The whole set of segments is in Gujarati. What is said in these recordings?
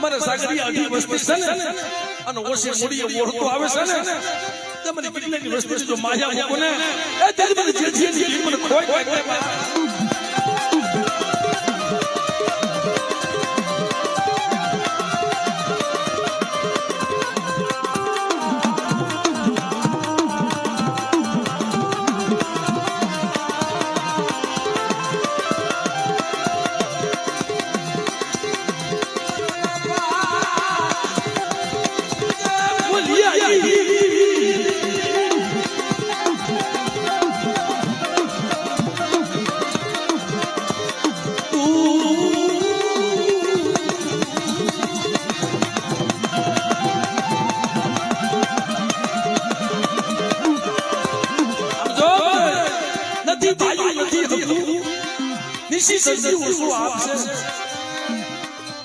મને સાગરી અઢી વસ્તી છે ને અને ઓછી મૂડીએ ઓળતો આવે છે ને તમને કેટલી વસ્તી જો માયા મૂકો ને એ તે મને જે મને ખોઈ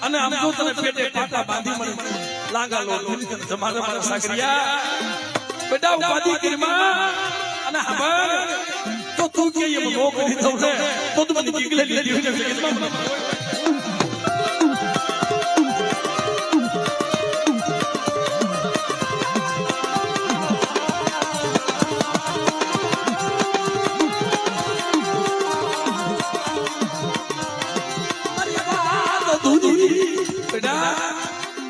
અને આમ જો તને પેટે પાટા બાંધી મને લાંગા લો તમારે મારા સાગરિયા બેટા ઉપાધી કરીમાં અને ખબર તો તું કે એમ નો કરી દઉં ને તો તું મને ગીગલે લીધી ને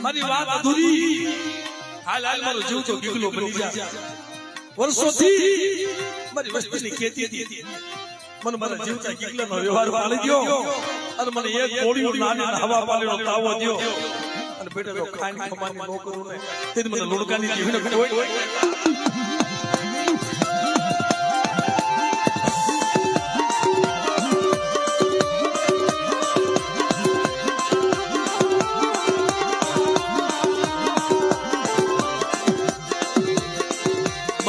મારી વાત અધૂરી હાલ મારો જીવ તો ગીગલો બની જા વર્ષોથી મારી વસ્તીની ખેતી હતી મને મારા જીવતા ગીગલાનો વ્યવહાર પાડી દ્યો અને મને એક ગોળીઓ નાની હવા પાલેનો તાવો દ્યો અને બેટા તો ખાઈને ખમાની નો કરું ને તે મને લોડકાની જીવને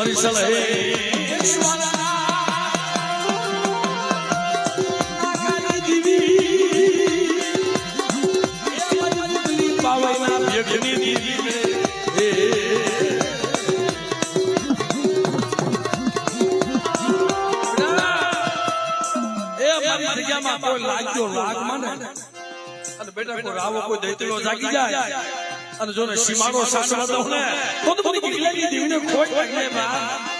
કોઈ સલહે કોઈ લાગ્યો લાગ મને અને બેટા કોઈ રાવો કોઈ દૈત્યો જાગી જાય અને જો ને સીમાનો શાસન હતો ને તો મને ગીગલાની દેવીને ખોટ લાગે બા